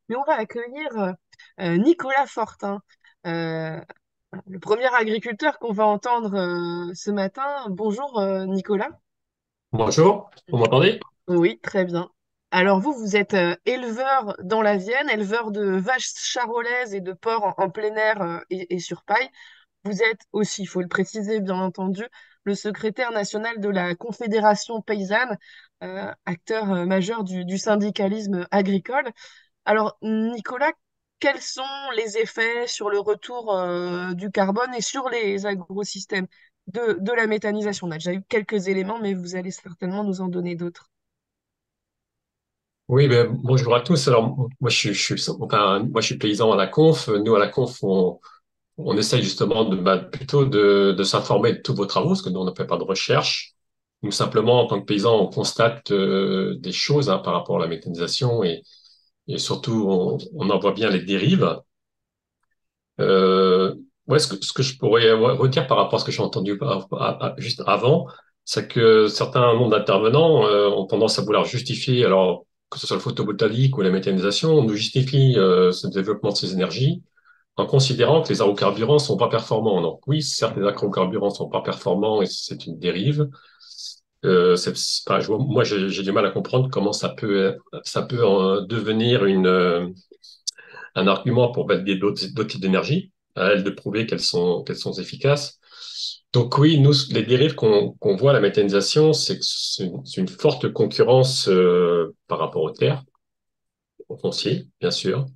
mais on va accueillir Nicolas Fortin, euh, le premier agriculteur qu'on va entendre ce matin. Bonjour Nicolas. Bonjour, vous m'entendez? Oui, très bien. Alors vous, vous êtes éleveur dans la Vienne, éleveur de vaches charolaises et de porcs en plein air et sur paille. Vous êtes aussi, il faut le préciser bien entendu, le secrétaire national de la Confédération paysanne, acteur majeur du syndicalisme agricole. Alors, Nicolas, quels sont les effets sur le retour du carbone et sur les agrosystèmes de la méthanisation? On a déjà eu quelques éléments, mais vous allez certainement nous en donner d'autres. Oui, ben, bonjour à tous. Alors, moi, moi, je suis paysan à la Conf. Nous, à la Conf, on essaye justement plutôt de s'informer de tous vos travaux, parce que nous, on ne fait pas de recherche. Nous, simplement, en tant que paysans, on constate des choses par rapport à la méthanisation et surtout, on en voit bien les dérives. Euh, ouais, ce que je pourrais redire par rapport à ce que j'ai entendu juste avant, c'est que certains nombres d'intervenants ont tendance à vouloir justifier, alors que ce soit le photovoltaïque ou la méthanisation, on nous justifie ce développement de ces énergies en considérant que les agrocarburants sont pas performants. Donc oui, certes, les agrocarburants sont pas performants et c'est une dérive. Moi, j'ai du mal à comprendre comment ça peut devenir un argument pour valider d'autres types d'énergie, à elles de prouver qu'elles sont efficaces. Donc oui, nous, les dérives qu'on voit à la méthanisation, c'est que c'est une forte concurrence par rapport aux terres, au foncier, bien sûr,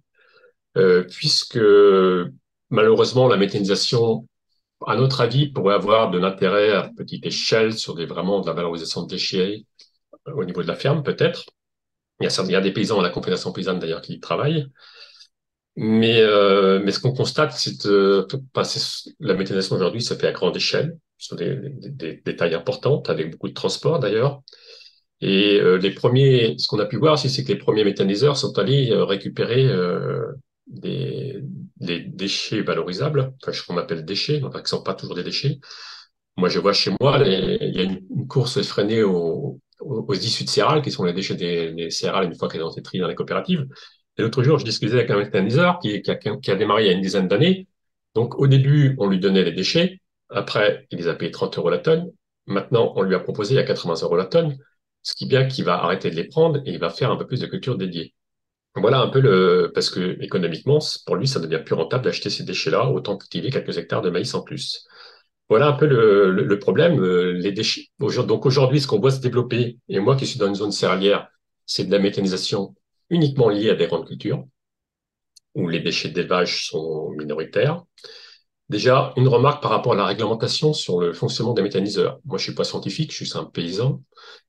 puisque malheureusement, la méthanisation, à notre avis, pourrait avoir de l'intérêt à petite échelle sur vraiment de la valorisation de déchets au niveau de la ferme, peut-être. Il y a des paysans à la Confédération paysanne, d'ailleurs, qui y travaillent. Mais ce qu'on constate, la méthanisation aujourd'hui se fait à grande échelle, sur des tailles importantes, avec beaucoup de transport d'ailleurs. Et ce qu'on a pu voir aussi, c'est que les premiers méthaniseurs sont allés récupérer des, des déchets valorisables, enfin ce qu'on appelle déchets, enfin qui ne sont pas toujours des déchets. Moi, je vois chez moi, il y a une course effrénée aux issues de céréales, qui sont les déchets des céréales une fois qu'elles ont été triées dans les coopératives. Et l'autre jour, je discutais avec un méthaniseur qui a démarré il y a une dizaine d'années. Donc, au début, on lui donnait les déchets. Après, il les a payés 30 euros la tonne. Maintenant, on lui a proposé à 80 euros la tonne, ce qui est bien qu'il va arrêter de les prendre et il va faire un peu plus de culture dédiée. Voilà un peu parce que économiquement, pour lui, ça devient plus rentable d'acheter ces déchets-là, autant cultiver quelques hectares de maïs en plus. Voilà un peu le problème. Les déchets. Donc aujourd'hui, ce qu'on voit se développer, et moi qui suis dans une zone céréalière, c'est de la méthanisation uniquement liée à des grandes cultures, où les déchets d'élevage sont minoritaires. Déjà, une remarque par rapport à la réglementation sur le fonctionnement des méthaniseurs. Moi, je suis pas scientifique, je suis un paysan,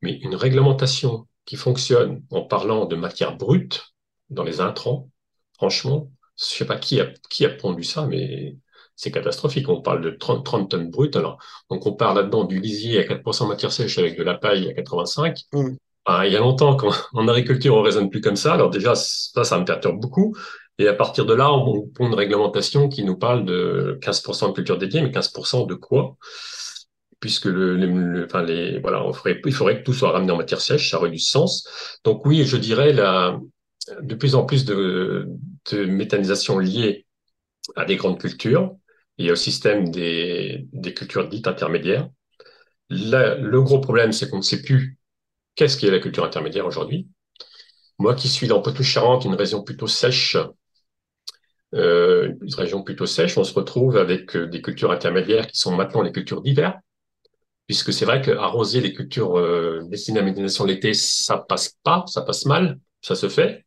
mais une réglementation qui fonctionne en parlant de matière brute dans les intrants, franchement, je sais pas qui a pondu ça, mais c'est catastrophique. On parle de 30 tonnes brutes. Alors, donc on parle là-dedans du lisier à 4% matière sèche avec de la paille à 85. Mm. Ah, il y a longtemps qu'en agriculture, on raisonne plus comme ça. Alors déjà, ça me perturbe beaucoup. Et à partir de là, on pond une réglementation qui nous parle de 15% de culture dédiée, mais 15% de quoi? Puisque voilà, il faudrait que tout soit ramené en matière sèche, ça aurait du sens. Donc oui, je dirais de plus en plus de méthanisation liée à des grandes cultures et au système des cultures dites intermédiaires. Là, le gros problème, c'est qu'on ne sait plus qu'est-ce qui est la culture intermédiaire aujourd'hui. Moi qui suis dans Poitou-Charentes, une région plutôt sèche, on se retrouve avec des cultures intermédiaires qui sont maintenant les cultures d'hiver, puisque c'est vrai qu'arroser les cultures destinées à la méthanisation l'été, ça passe pas, ça passe mal, ça se fait.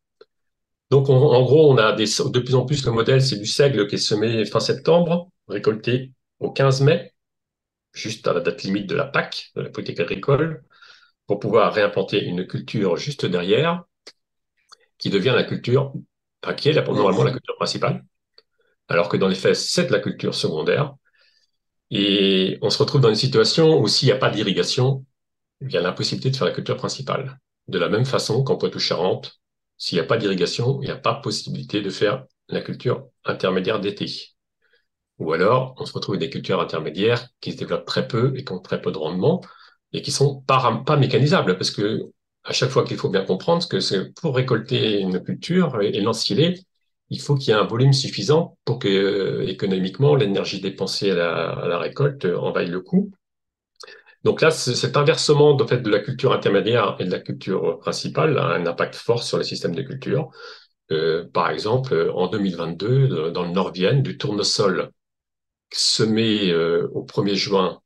Donc en gros, de plus en plus le modèle, c'est du seigle qui est semé fin septembre, récolté au 15 mai, juste à la date limite de la PAC, de la politique agricole, pour pouvoir réimplanter une culture juste derrière, qui devient la culture, enfin, qui est normalement la Mhm. culture principale, alors que dans les faits, c'est de la culture secondaire. Et on se retrouve dans une situation où s'il n'y a pas d'irrigation, il y a l'impossibilité de faire la culture principale. De la même façon qu'en Poitou-Charentes, s'il n'y a pas d'irrigation, il n'y a pas possibilité de faire la culture intermédiaire d'été. Ou alors, on se retrouve avec des cultures intermédiaires qui se développent très peu et qui ont très peu de rendement et qui sont pas mécanisables parce que à chaque fois qu'il faut bien comprendre que c'est pour récolter une culture et l'ensiler, il faut qu'il y ait un volume suffisant pour que économiquement l'énergie dépensée à la récolte en vaille le coup. Donc là, cet inversement de fait de la culture intermédiaire et de la culture principale a un impact fort sur les systèmes de culture. Par exemple, en 2022, dans le Nord-Vienne, du tournesol semé au 1er juin,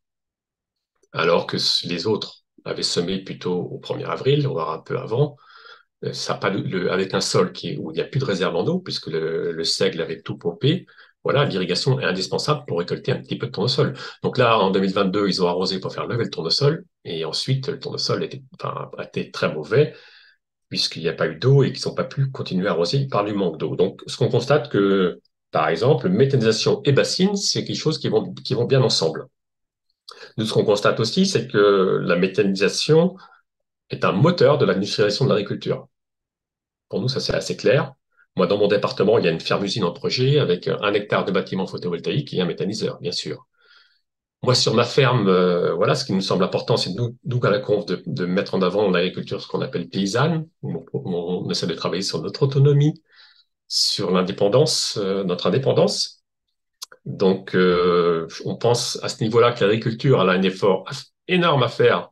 alors que les autres avaient semé plutôt au 1er avril, voire un peu avant. Ça a pas avec un sol où il n'y a plus de réserve en eau, puisque le seigle avait tout pompé. Voilà, l'irrigation est indispensable pour récolter un petit peu de tournesol. Donc là, en 2022, ils ont arrosé pour faire lever le tournesol, et ensuite, le tournesol a été très mauvais, puisqu'il n'y a pas eu d'eau et qu'ils n'ont pas pu continuer à arroser par du manque d'eau. Donc, ce qu'on constate que, par exemple, méthanisation et bassine, c'est quelque chose qui vont bien ensemble. Nous, ce qu'on constate aussi, c'est que la méthanisation est un moteur de l'industrialisation de l'agriculture. Pour nous, ça c'est assez clair. Moi, dans mon département, il y a une ferme-usine en projet avec 1 hectare de bâtiments photovoltaïques et un méthaniseur, bien sûr. Moi, sur ma ferme, voilà, ce qui nous semble important, c'est nous à la conf de mettre en avant l'agriculture, ce qu'on appelle paysanne, où on essaie de travailler sur notre autonomie, sur l'indépendance, notre indépendance. Donc, on pense à ce niveau-là que l'agriculture elle a un effort énorme à faire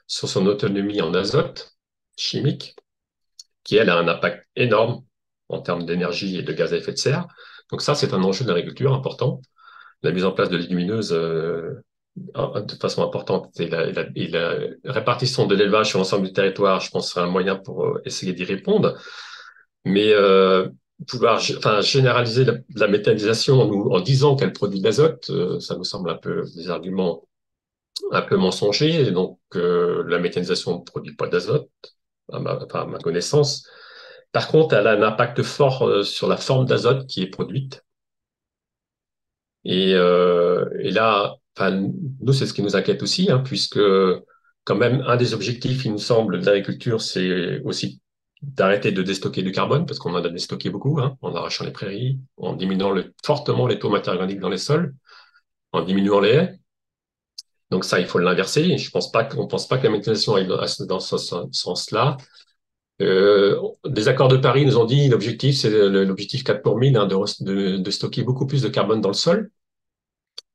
sur son autonomie en azote chimique, qui, elle, a un impact énorme en termes d'énergie et de gaz à effet de serre. Donc ça, c'est un enjeu de l'agriculture important. La mise en place de légumineuses de façon importante et la répartition de l'élevage sur l'ensemble du territoire, je pense, serait un moyen pour essayer d'y répondre. Mais enfin, généraliser la méthanisation en disant qu'elle produit de l'azote, ça nous semble un peu des arguments un peu mensongers. Et donc, la méthanisation ne produit pas d'azote, à ma connaissance. Par contre, elle a un impact fort sur la forme d'azote qui est produite. Et là, enfin, nous, c'est ce qui nous inquiète aussi, hein, puisque quand même, un des objectifs, il nous semble, de l'agriculture, c'est aussi d'arrêter de déstocker du carbone, parce qu'on en a déstocké beaucoup, hein, en arrachant les prairies, en diminuant fortement les taux matières organiques dans les sols, en diminuant les haies. Donc ça, il faut l'inverser. Je pense pas qu'on pense pas que la méthanisation aille dans ce sens-là. Des accords de Paris nous ont dit l'objectif, c'est l'objectif 4 pour 1000, hein, de stocker beaucoup plus de carbone dans le sol.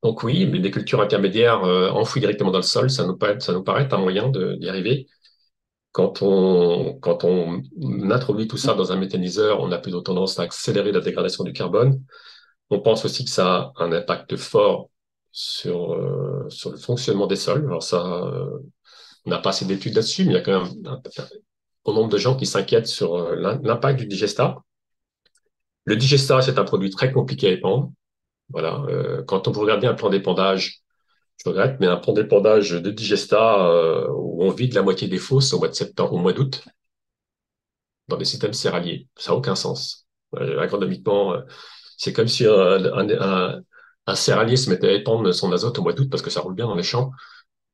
Donc oui, mais des cultures intermédiaires enfouies directement dans le sol, ça nous paraît un moyen d'y arriver. Quand on introduit tout ça dans un méthaniseur, on a plutôt tendance à accélérer la dégradation du carbone. On pense aussi que ça a un impact fort sur le fonctionnement des sols. Alors ça, on n'a pas assez d'études là-dessus, mais il y a quand même un bon nombre de gens qui s'inquiètent sur l'impact du digestat. Le digestat, c'est un produit très compliqué à épandre. Voilà. Quand on vous regardez un plan d'épandage, je regrette, mais un plan d'épandage de digestat où on vide la moitié des fosses au mois de septembre, au mois d'août, dans des systèmes céréaliers, ça n'a aucun sens. Agronomiquement, c'est comme si un céréalier se mettait à épandre son azote au mois d'août parce que ça roule bien dans les champs.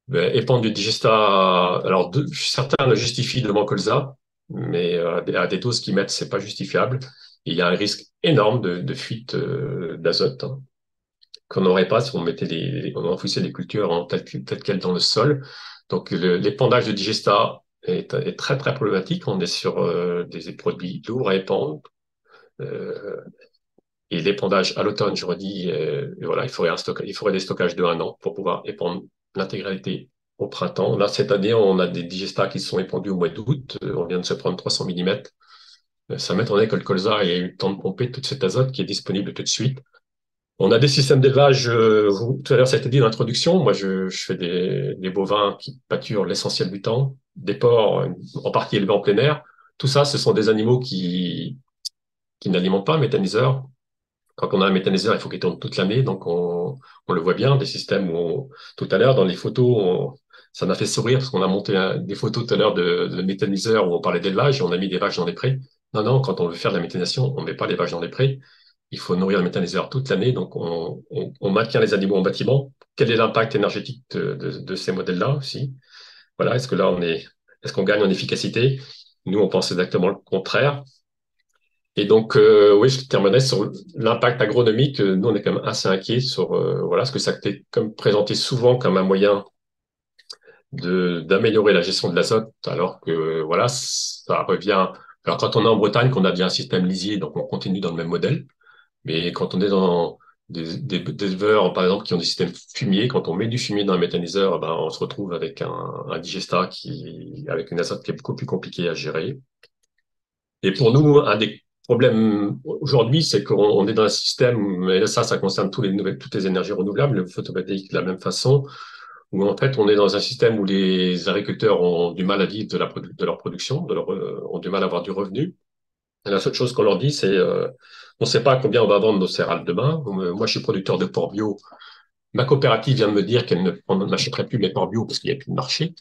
Ben, épandre du digestat, alors certains le justifient devant colza, mais à des doses qu'ils mettent, c'est pas justifiable. Et il y a un risque énorme de fuite d'azote, hein, qu'on n'aurait pas si on mettait on enfouissait les cultures telles quelles dans le sol. Donc l'épandage de digestat est très très problématique. On est sur des produits lourds à épandre. Euh, et l'épandage à l'automne, je redis, et voilà, il faudrait des stockages de 1 an pour pouvoir épandre l'intégralité au printemps. Là, cette année, on a des digestats qui sont épandus au mois d'août. On vient de se prendre 300 mm. Ça m'étonnerait que le colza ait eu le temps de pomper toute cette azote qui est disponible tout de suite. On a des systèmes d'élevage, tout à l'heure, ça a été dit dans l'introduction. Moi, je fais des bovins qui pâturent l'essentiel du temps, des porcs en partie élevés en plein air. Tout ça, ce sont des animaux qui n'alimentent pas un méthaniseur. Quand on a un méthaniseur, il faut qu'il tourne toute l'année. Donc, on le voit bien, des systèmes tout à l'heure, dans les photos, ça m'a fait sourire parce qu'on a monté des photos tout à l'heure de méthaniseurs où on parlait d'élevage et on a mis des vaches dans les prés. Non, non, quand on veut faire de la méthanisation, on ne met pas les vaches dans les prés. Il faut nourrir le méthaniseur toute l'année. Donc, on maintient les animaux en bâtiment. Quel est l'impact énergétique de ces modèles-là aussi? Voilà, est-ce qu'on gagne en efficacité? Nous, on pense exactement le contraire. Et donc, oui, je terminais sur l'impact agronomique. Nous, on est quand même assez inquiets sur voilà, ce que ça a été comme présenté souvent comme un moyen d'améliorer la gestion de l'azote, alors que voilà, ça revient. Alors quand on est en Bretagne, qu'on a bien un système lisier, donc on continue dans le même modèle. Mais quand on est dans des éleveurs, par exemple, qui ont des systèmes fumiers, quand on met du fumier dans un méthaniseur, ben, on se retrouve avec un digestat avec une azote qui est beaucoup plus compliquée à gérer. Et pour nous, un des problèmes aujourd'hui, c'est qu'on est dans un système, et ça concerne toutes les énergies renouvelables, le photovoltaïque de la même façon, où en fait, on est dans un système où les agriculteurs ont du mal à vivre de leur production, ont du mal à avoir du revenu. Et la seule chose qu'on leur dit, c'est on ne sait pas combien on va vendre nos céréales demain. Moi, je suis producteur de porc bio. Ma coopérative vient de me dire qu'elle ne m'achèterait plus mes porcs bio parce qu'il n'y a plus de marché.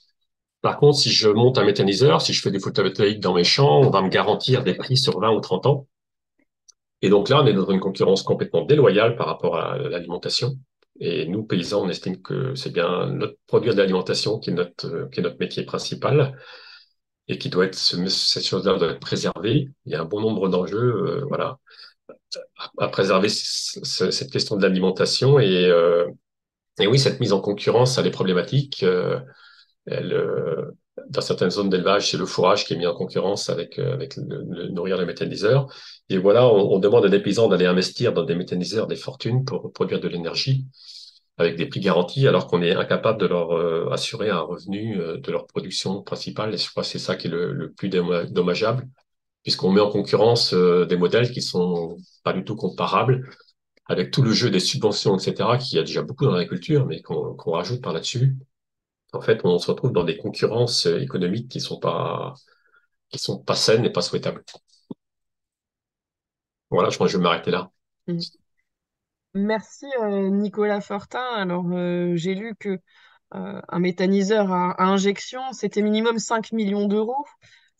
Par contre, si je monte un méthaniseur, si je fais du photovoltaïque dans mes champs, on va me garantir des prix sur 20 ou 30 ans. Et donc là, on est dans une concurrence complètement déloyale par rapport à l'alimentation. Et nous, paysans, on estime que c'est bien notre produit de l'alimentation qui est notre métier principal et qui doit être, cette chose-là doit être préservée. Il y a un bon nombre d'enjeux, voilà, à préserver cette question de l'alimentation. Et oui, cette mise en concurrence, elle est problématique. Elle, dans certaines zones d'élevage, c'est le fourrage qui est mis en concurrence avec le nourrir les méthaniseurs. Et voilà, on demande à des paysans d'aller investir dans des méthaniseurs, des fortunes pour produire de l'énergie avec des prix garantis, alors qu'on est incapable de leur assurer un revenu de leur production principale. Et je crois que c'est ça qui est le plus dommageable, puisqu'on met en concurrence des modèles qui sont pas du tout comparables, avec tout le jeu des subventions, etc., qu'il y a déjà beaucoup dans l'agriculture, mais qu'on rajoute par là-dessus. En fait, on se retrouve dans des concurrences économiques qui sont pas saines et pas souhaitables. Voilà, je crois que je vais m'arrêter là. Mm. Merci Nicolas Fortin. Alors j'ai lu que un méthaniseur à injection, c'était minimum 5 millions d'euros,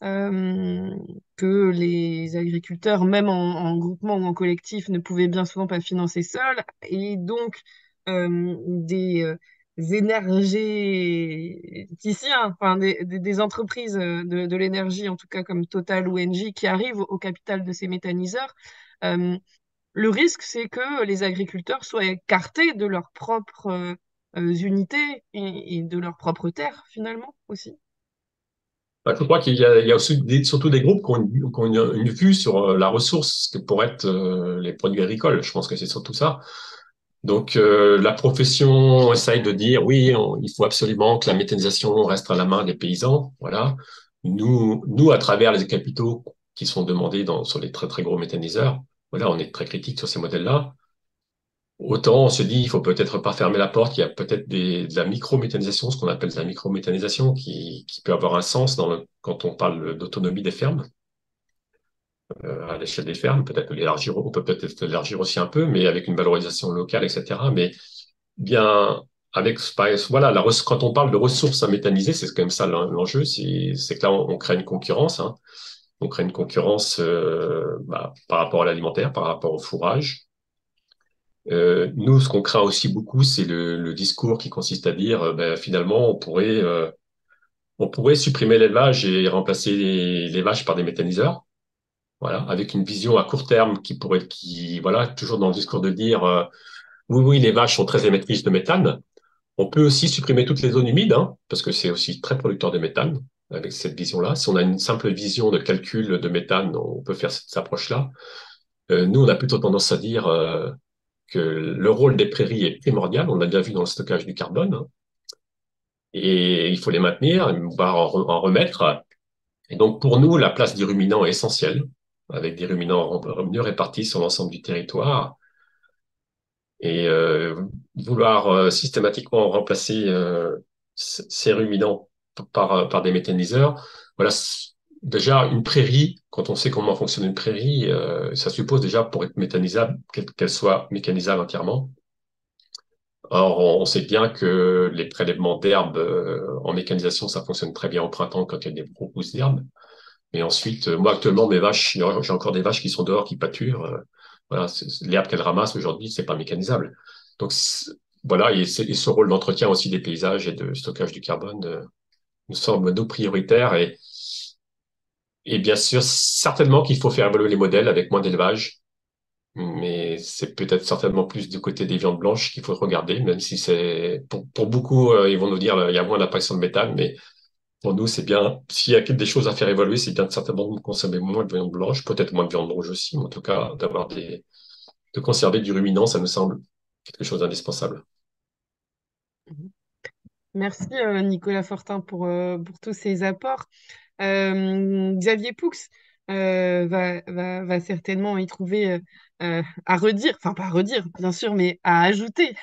que les agriculteurs, même en groupement ou en collectif, ne pouvaient bien souvent pas financer seuls. Et donc, des énergéticiens, enfin des entreprises de l'énergie, en tout cas comme Total ou Engie, qui arrivent au capital de ces méthaniseurs. euh, le risque, c'est que les agriculteurs soient écartés de leurs propres unités et de leurs propres terres, finalement, aussi. Bah, je crois il y a aussi surtout des groupes qui ont une vue sur la ressource que pourraient être les produits agricoles. Je pense que c'est surtout ça. Donc, la profession essaye de dire, oui, il faut absolument que la méthanisation reste à la main des paysans. Voilà. À travers les capitaux qui sont demandés sur les très, très gros méthaniseurs, voilà, on est très critique sur ces modèles-là. Autant on se dit, il faut peut-être pas fermer la porte, il y a peut-être de la micro-méthanisation, ce qu'on appelle de la micro-méthanisation, qui peut avoir un sens quand on parle d'autonomie des fermes, à l'échelle des fermes. Peut-être l'élargir, on peut peut-être l'élargir aussi un peu, mais avec une valorisation locale, etc. Mais bien, voilà, quand on parle de ressources à méthaniser, c'est quand même ça l'enjeu, c'est que là, on crée une concurrence, hein. On crée une concurrence par rapport à l'alimentaire, par rapport au fourrage. Nous, ce qu'on craint aussi beaucoup, c'est le discours qui consiste à dire, ben, finalement, on pourrait supprimer l'élevage et remplacer les vaches par des méthaniseurs. Voilà, avec une vision à court terme voilà, toujours dans le discours de dire, oui, oui, les vaches sont très émettrices de méthane. On peut aussi supprimer toutes les zones humides, hein, parce que c'est aussi très producteur de méthane avec cette vision-là. Si on a une simple vision de calcul de méthane, on peut faire cette approche-là. Nous, on a plutôt tendance à dire que le rôle des prairies est primordial. On a déjà vu dans le stockage du carbone, hein, et il faut les maintenir, voire en remettre. Et donc, pour nous, la place des ruminants est essentielle, avec des ruminants mieux répartis sur l'ensemble du territoire. Et vouloir systématiquement remplacer ces ruminants par des méthaniseurs, voilà, déjà une prairie, quand on sait comment fonctionne une prairie, ça suppose déjà pour être méthanisable qu'elle soit mécanisable entièrement. Or, on sait bien que les prélèvements d'herbes en mécanisation, ça fonctionne très bien au printemps quand il y a des gros pousses d'herbes. Mais ensuite, moi actuellement, mes vaches, j'ai encore des vaches qui sont dehors, qui pâturent. Voilà, l'herbe qu'elles ramassent aujourd'hui, c'est pas mécanisable. Donc voilà, et ce rôle d'entretien aussi des paysages et de stockage du carbone nous semble nous prioritaire. Et bien sûr, certainement qu'il faut faire évoluer les modèles avec moins d'élevage, mais c'est peut-être certainement plus du côté des viandes blanches qu'il faut regarder, même si c'est pour beaucoup, ils vont nous dire il y a moins d'apparition de méthane, mais pour nous, c'est bien. S'il y a des choses à faire évoluer, c'est bien certainement de consommer moins de viande blanche, peut-être moins de viande rouge aussi, mais en tout cas de conserver du ruminant, ça nous semble quelque chose d'indispensable. Merci Nicolas Fortin pour tous ces apports. Xavier Poux va certainement y trouver à redire, enfin pas à redire bien sûr, mais à ajouter.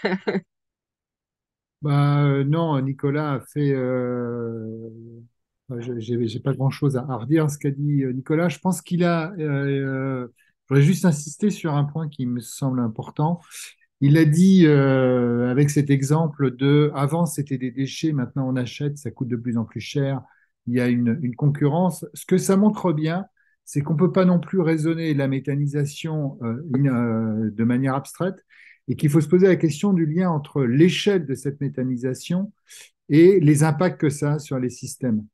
Non, Nicolas a fait. J'ai pas grand-chose à redire ce qu'a dit Nicolas. Je pense qu'il a. Je voudrais juste insister sur un point qui me semble important. Il a dit avec cet exemple de avant c'était des déchets, maintenant on achète, ça coûte de plus en plus cher. Il y a une concurrence. Ce que ça montre bien, c'est qu'on peut pas non plus raisonner la méthanisation de manière abstraite et qu'il faut se poser la question du lien entre l'échelle de cette méthanisation et les impacts que ça a sur les systèmes.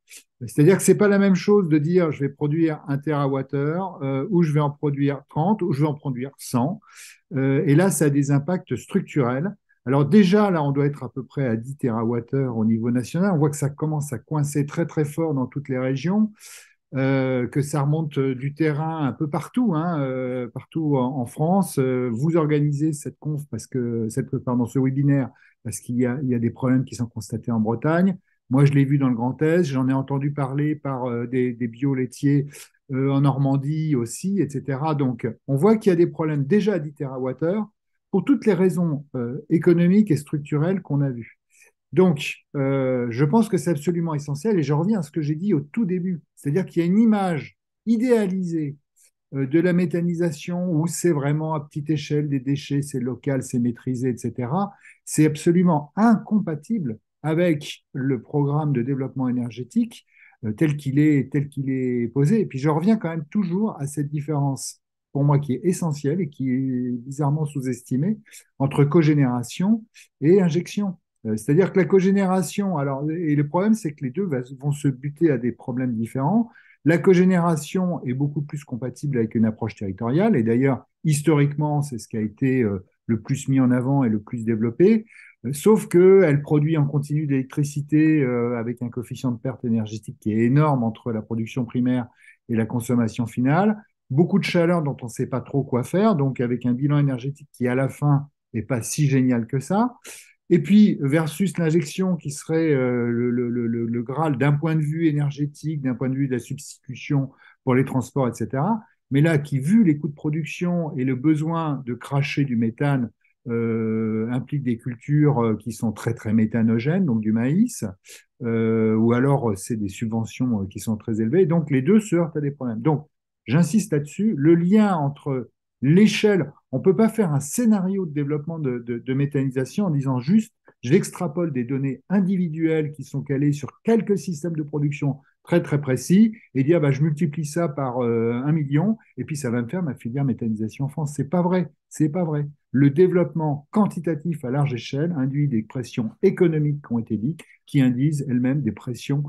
C'est-à-dire que c'est pas la même chose de dire je vais produire 1 TWh ou je vais en produire 30 ou je vais en produire 100. Et là, ça a des impacts structurels. Alors déjà, là, on doit être à peu près à 10 TWh au niveau national. On voit que ça commence à coincer très très fort dans toutes les régions, que ça remonte du terrain un peu partout, hein, partout en France. Vous organisez cette conf parce que pardon, ce webinaire parce il y a des problèmes qui sont constatés en Bretagne. Moi, je l'ai vu dans le Grand Est. J'en ai entendu parler par des bio-laitiers en Normandie aussi, etc. Donc, on voit qu'il y a des problèmes déjà à 10 TWh pour toutes les raisons économiques et structurelles qu'on a vues. Donc, je pense que c'est absolument essentiel et je reviens à ce que j'ai dit au tout début, c'est-à-dire qu'il y a une image idéalisée de la méthanisation où c'est vraiment à petite échelle des déchets, c'est local, c'est maîtrisé, etc. C'est absolument incompatible avec le programme de développement énergétique tel qu'il est posé. Et puis, je reviens quand même toujours à cette différence pour moi qui est essentielle et qui est bizarrement sous-estimée entre cogénération et injection. C'est-à-dire que la cogénération, alors, et le problème, c'est que les deux vont se buter à des problèmes différents. La cogénération est beaucoup plus compatible avec une approche territoriale, et d'ailleurs, historiquement, c'est ce qui a été le plus mis en avant et le plus développé, sauf qu'elle produit en continu d'électricité avec un coefficient de perte énergétique qui est énorme entre la production primaire et la consommation finale, beaucoup de chaleur dont on ne sait pas trop quoi faire, donc avec un bilan énergétique qui, à la fin, n'est pas si génial que ça. Et puis, versus l'injection qui serait le Graal d'un point de vue énergétique, d'un point de vue de la substitution pour les transports, etc. Mais là, qui, vu les coûts de production et le besoin de cracher du méthane, implique des cultures qui sont très, très méthanogènes, donc du maïs, ou alors c'est des subventions qui sont très élevées. Donc, les deux se heurtent à des problèmes. Donc, j'insiste là-dessus, le lien entre l'échelle, on ne peut pas faire un scénario de développement de méthanisation en disant juste, j'extrapole des données individuelles qui sont calées sur quelques systèmes de production très très précis et dire bah, je multiplie ça par 1 million et puis ça va me faire ma filière méthanisation en France. C'est pas vrai, c'est pas vrai. Le développement quantitatif à large échelle induit des pressions économiques qui ont été dites, qui induisent elles-mêmes des pressions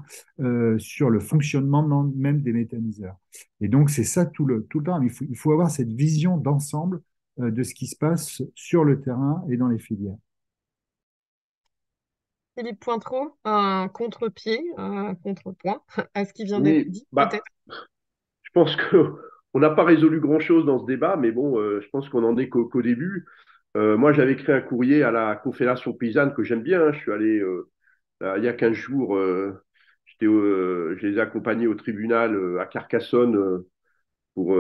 sur le fonctionnement même des méthaniseurs. Et donc, c'est ça tout le temps. Il faut avoir cette vision d'ensemble de ce qui se passe sur le terrain et dans les filières. Philippe Pointreau, un contre-pied, un contrepoint à ce qui vient d'être Oui, dit, bah, peut-être. je pense que on n'a pas résolu grand-chose dans ce débat, mais bon, je pense qu'on en est qu'au début. Moi, j'avais écrit un courrier à la Confédération paysanne que j'aime bien, hein. Je suis allé il y a 15 jours, je les ai accompagnés au tribunal à Carcassonne pour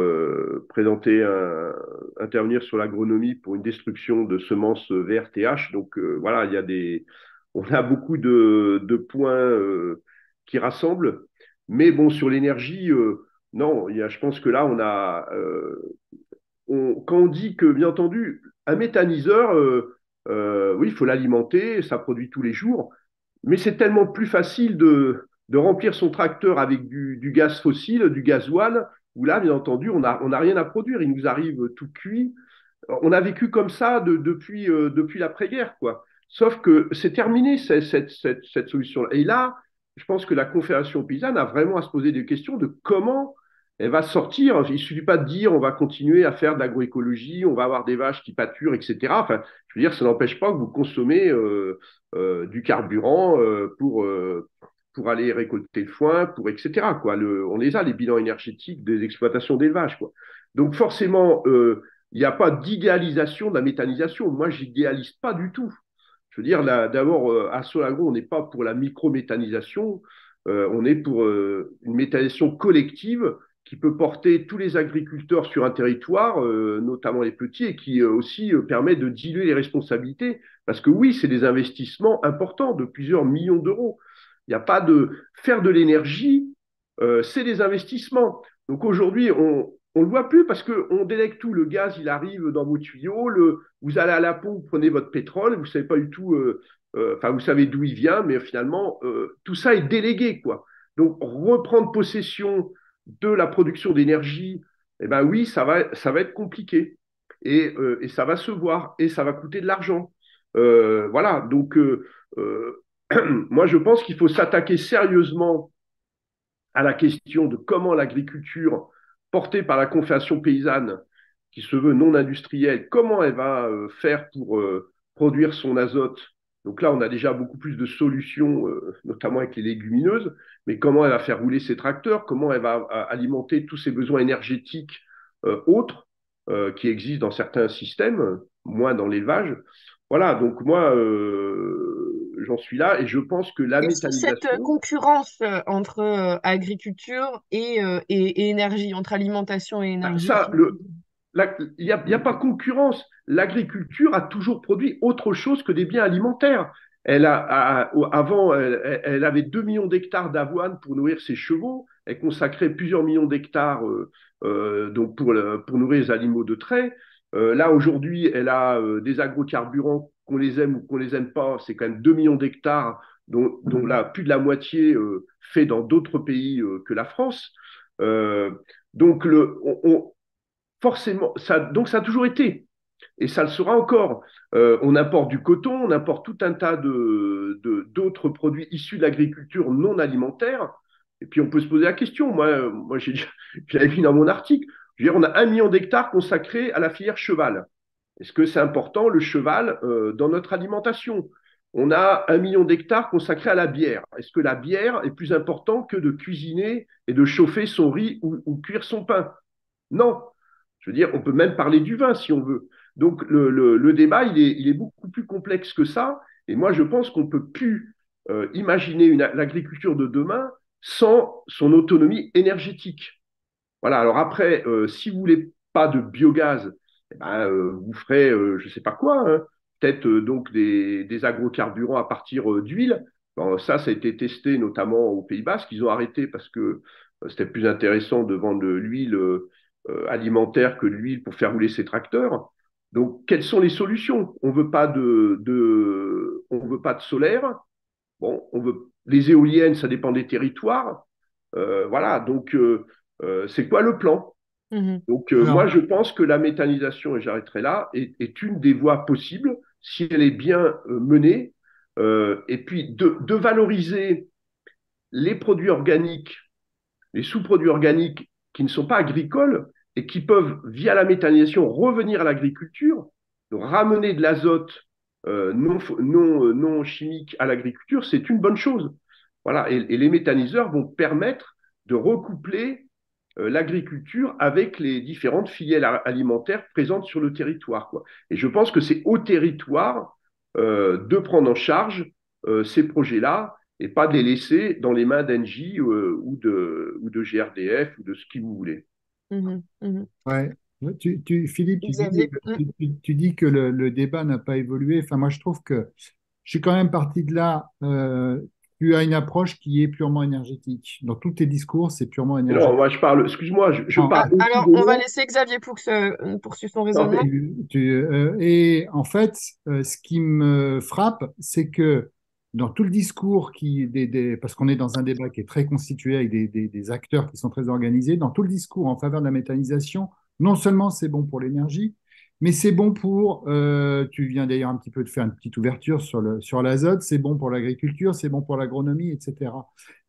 intervenir sur l'agronomie pour une destruction de semences VRTH. Donc voilà, on a beaucoup de points qui rassemblent. Mais bon, sur l'énergie, non, je pense que là, quand on dit que, bien entendu, un méthaniseur, oui, il faut l'alimenter, ça produit tous les jours, mais c'est tellement plus facile de remplir son tracteur avec du gaz fossile, du gasoil, où là, bien entendu, on a rien à produire. Il nous arrive tout cuit. On a vécu comme ça depuis l'après-guerre, quoi. Sauf que c'est terminé, cette solution-là. Et là, je pense que la Confédération paysanne a vraiment à se poser des questions de comment. elle va sortir. Il ne suffit pas de dire on va continuer à faire de l'agroécologie, on va avoir des vaches qui pâturent, etc. Enfin, je veux dire, ça n'empêche pas que vous consommez du carburant pour aller récolter le foin, pour etc. Quoi. On les a, les bilans énergétiques des exploitations d'élevage. Quoi. Donc forcément, il n'y a pas d'idéalisation de la méthanisation. Moi, je n'idéalise pas du tout. Je veux dire, d'abord, à Solagro, on n'est pas pour la micro-méthanisation, on est pour une méthanisation collective qui peut porter tous les agriculteurs sur un territoire, notamment les petits, et qui aussi permet de diluer les responsabilités. Parce que oui, c'est des investissements importants de plusieurs millions d'euros. Il n'y a pas de faire de l'énergie, c'est des investissements. Donc aujourd'hui, on le voit plus parce qu'on délègue tout. Le gaz, il arrive dans vos tuyaux. Vous allez à la pompe, vous prenez votre pétrole, vous savez pas du tout, enfin, vous savez d'où il vient, mais finalement, tout ça est délégué, quoi. Donc, reprendre possession de la production d'énergie, eh ben oui, ça va être compliqué. Et ça va se voir et ça va coûter de l'argent. Voilà. Donc, moi, je pense qu'il faut s'attaquer sérieusement à la question de comment l'agriculture portée par la Confédération paysanne, qui se veut non industrielle, comment elle va faire pour produire son azote. Donc là, on a déjà beaucoup plus de solutions, notamment avec les légumineuses, mais comment elle va faire rouler ses tracteurs, comment elle va alimenter tous ses besoins énergétiques autres qui existent dans certains systèmes, moins dans l'élevage. Voilà, donc moi, j'en suis là et je pense que la Et sur cette méthanisation, concurrence entre agriculture et énergie, entre alimentation et énergie, ça, il n'y a pas concurrence. L'agriculture a toujours produit autre chose que des biens alimentaires. Avant, elle avait 2 millions d'hectares d'avoine pour nourrir ses chevaux. Elle consacrait plusieurs millions d'hectares donc pour nourrir les animaux de trait. Là, aujourd'hui, elle a des agrocarburants, qu'on les aime ou qu'on les aime pas. C'est quand même 2 millions d'hectares, dont là, plus de la moitié fait dans d'autres pays que la France. Euh, donc, forcément, donc ça a toujours été, et ça le sera encore. On importe du coton, on importe tout un tas d'autres produits issus de l'agriculture non alimentaire. Et puis on peut se poser la question, moi je l'avais mis dans mon article, je veux dire, on a 1 million d'hectares consacrés à la filière cheval. Est-ce que c'est important le cheval dans notre alimentation? On a 1 million d'hectares consacrés à la bière. Est-ce que la bière est plus important que de cuisiner et de chauffer son riz ou cuire son pain? Non. Je veux dire, on peut même parler du vin si on veut. Donc le débat, il est beaucoup plus complexe que ça. Et moi, je pense qu'on ne peut plus imaginer l'agriculture de demain sans son autonomie énergétique. Voilà, alors après, si vous voulez pas de biogaz, eh ben, vous ferez, je ne sais pas quoi, hein, peut-être donc des agrocarburants à partir d'huile. Bon, ça a été testé notamment aux Pays-Bas, qu'ils ont arrêté parce que c'était plus intéressant de vendre de l'huile alimentaire que de l'huile pour faire rouler ses tracteurs. Donc, quelles sont les solutions? On veut pas de solaire. Bon, les éoliennes, ça dépend des territoires. Voilà, donc c'est quoi le plan? Mhm. Donc, moi, Alors, je pense que la méthanisation, et j'arrêterai là, est une des voies possibles si elle est bien menée. Et puis, de valoriser les produits organiques, les sous-produits organiques qui ne sont pas agricoles et qui peuvent, via la méthanisation, revenir à l'agriculture, donc ramener de l'azote non chimique à l'agriculture, c'est une bonne chose. Voilà, et les méthaniseurs vont permettre de recoupler l'agriculture avec les différentes filières alimentaires présentes sur le territoire, quoi. Et je pense que c'est au territoire de prendre en charge ces projets-là et pas de les laisser dans les mains d'Engie ou de GRDF ou de ce qui vous voulez. Mhm. Mhm. ouais. Philippe, Xavier. tu dis que le débat n'a pas évolué. Enfin, moi, je trouve que je suis quand même parti de là. Tu as une approche qui est purement énergétique. Dans tous tes discours, c'est purement Et non, énergétique. moi je parle, excuse-moi, je Non, parle aussi Alors, de on va nous. laisser Xavier Poux poursuivre son Non, raisonnement. mais et en fait, ce qui me frappe, c'est que dans tout le discours parce qu'on est dans un débat qui est très constitué avec des acteurs qui sont très organisés, dans tout le discours en faveur de la méthanisation, non seulement c'est bon pour l'énergie, mais c'est bon tu viens d'ailleurs un petit peu de faire une petite ouverture sur l'azote, c'est bon pour l'agriculture, c'est bon pour l'agronomie, etc.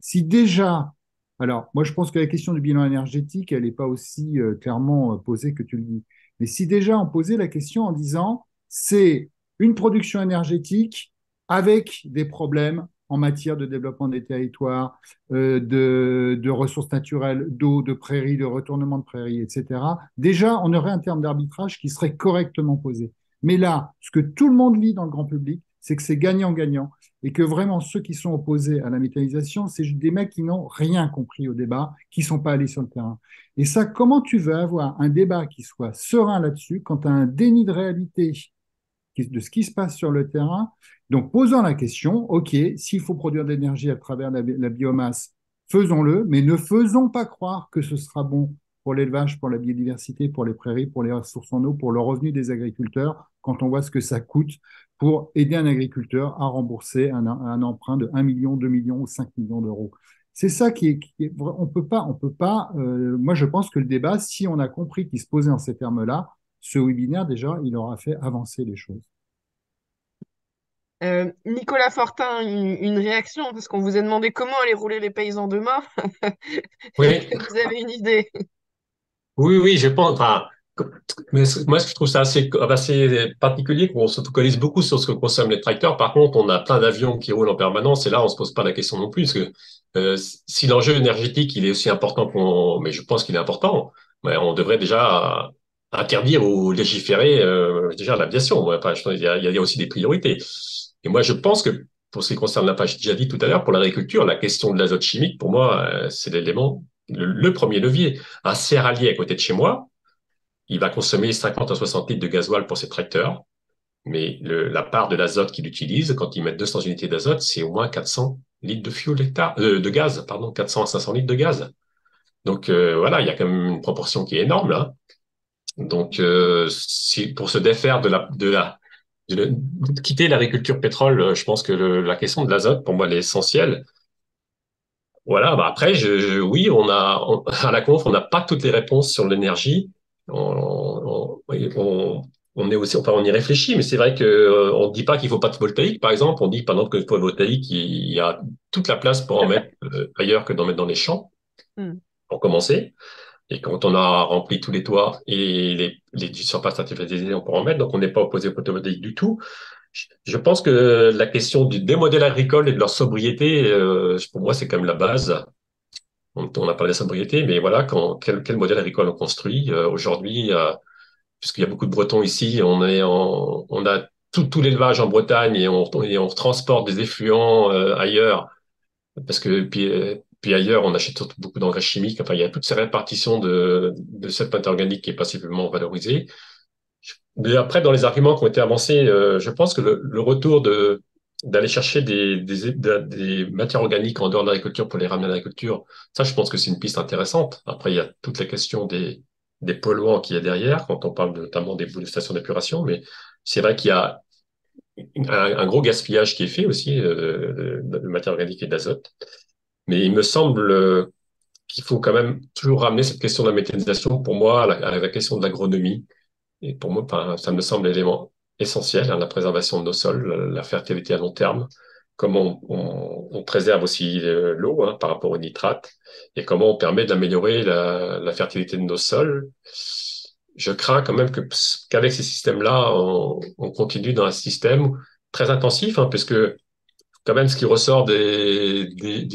Si déjà Alors, moi, je pense que la question du bilan énergétique, elle n'est pas aussi clairement posée que tu le dis. Mais si déjà on posait la question en disant, c'est une production énergétique avec des problèmes en matière de développement des territoires, de ressources naturelles, d'eau, de prairies, de retournement de prairies, etc. Déjà, on aurait un terme d'arbitrage qui serait correctement posé. Mais là, ce que tout le monde lit dans le grand public, c'est que c'est gagnant-gagnant et que vraiment ceux qui sont opposés à la méthanisation, c'est des mecs qui n'ont rien compris au débat, qui ne sont pas allés sur le terrain. Et ça, comment tu veux avoir un débat qui soit serein là-dessus quand tu as un déni de réalité de ce qui se passe sur le terrain? Donc, posant la question, OK, s'il faut produire de l'énergie à travers la biomasse, faisons-le, mais ne faisons pas croire que ce sera bon pour l'élevage, pour la biodiversité, pour les prairies, pour les ressources en eau, pour le revenu des agriculteurs, quand on voit ce que ça coûte pour aider un agriculteur à rembourser un emprunt de 1 million, 2 millions ou 5 millions d'euros. C'est ça on peut pas, moi je pense que le débat, si on a compris qu'il se posait en ces termes-là, ce webinaire déjà, il aura fait avancer les choses. Nicolas Fortin, une réaction, parce qu'on vous a demandé comment aller rouler les paysans demain. Est-ce Oui, que vous avez une idée? oui, oui, je pense. Enfin, mais moi, je trouve ça assez particulier qu'on se focalise beaucoup sur ce que consomment les tracteurs. Par contre, on a plein d'avions qui roulent en permanence et là, on se pose pas la question non plus. Parce que si l'enjeu énergétique, il est aussi important mais je pense qu'il est important, mais on devrait déjà interdire ou légiférer déjà l'aviation. Ouais, enfin, il y a aussi des priorités. Et moi, je pense que pour ce qui concerne la j'ai déjà dit tout à l'heure, pour l'agriculture, la question de l'azote chimique, pour moi, c'est l'élément, le premier levier. Un céréalier à côté de chez moi, il va consommer 50 à 60 litres de gasoil pour ses tracteurs, mais la part de l'azote qu'il utilise, quand ils mettent 200 unités d'azote, c'est au moins 400 litres de fuel hectare, de gaz, pardon, 400 à 500 litres de gaz. Donc voilà, il y a quand même une proportion qui est énorme là. Donc si, pour se défaire de quitter l'agriculture pétrole, je pense que la question de l'azote, pour moi, elle est essentielle. Voilà, bah après, oui, à la conf, on n'a pas toutes les réponses sur l'énergie. Oui, on est aussi, enfin, on y réfléchit, mais c'est vrai que on ne dit pas qu'il faut pas de voltaïque, par exemple. On dit, par exemple, que le photovoltaïque, il y a toute la place pour en mettre ailleurs que d'en mettre dans les champs, Hmm. pour commencer. Et quand on a rempli tous les toits et les surfaces artificialisées, on peut en mettre. Donc, on n'est pas opposé au photovoltaïque du tout. Je pense que la question des modèles agricoles et de leur sobriété, pour moi, c'est quand même la base. On a parlé de sobriété, mais voilà, quel modèle agricole on construit aujourd'hui, puisqu'il y a beaucoup de Bretons ici, on a tout l'élevage en Bretagne et on transporte des effluents ailleurs, parce que puis ailleurs, on achète surtout beaucoup d'engrais chimiques. Enfin, il y a toute cette répartition de cette matière organique qui est passiblement valorisée. Mais après, dans les arguments qui ont été avancés, je pense que le retour d'aller chercher des matières organiques en dehors de l'agriculture pour les ramener à l'agriculture, ça, je pense que c'est une piste intéressante. Après, il y a toute la question des polluants qu'il y a derrière, quand on parle notamment des stations d'épuration, mais c'est vrai qu'il y a un gros gaspillage qui est fait aussi de matière organique et d'azote. Mais il me semble qu'il faut quand même toujours ramener cette question de la méthanisation, pour moi, à la question de l'agronomie. Et pour moi, enfin, ça me semble l'élément essentiel, hein, la préservation de nos sols, la fertilité à long terme, comment on préserve aussi l'eau hein, par rapport aux nitrates, et comment on permet d'améliorer la fertilité de nos sols. Je crains quand même qu'avec ces systèmes-là, on continue dans un système très intensif, hein, puisque quand même ce qui ressort des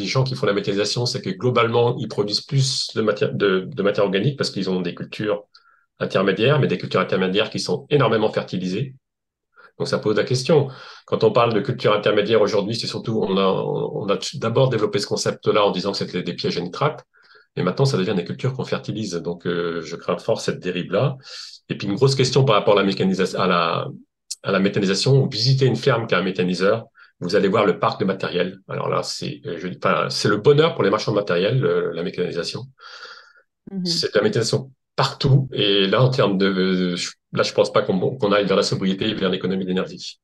gens qui font la méthanisation, c'est que globalement, ils produisent plus de matière organique parce qu'ils ont des cultures intermédiaires, mais des cultures intermédiaires qui sont énormément fertilisées. Donc ça pose la question. Quand on parle de cultures intermédiaires aujourd'hui, c'est surtout, on a d'abord développé ce concept-là en disant que c'était des pièges à nitrates, et maintenant ça devient des cultures qu'on fertilise. Donc je crains fort cette dérive-là. Et puis une grosse question par rapport à la mécanisation, à la méthanisation. Visitez une ferme qui a un méthaniseur, vous allez voir le parc de matériel. Alors là, c'est le bonheur pour les marchands de matériel, la mécanisation. Mhm. C'est de la méthanisation partout. Et là, en termes là, je pense pas qu'on aille vers la sobriété et vers l'économie d'énergie.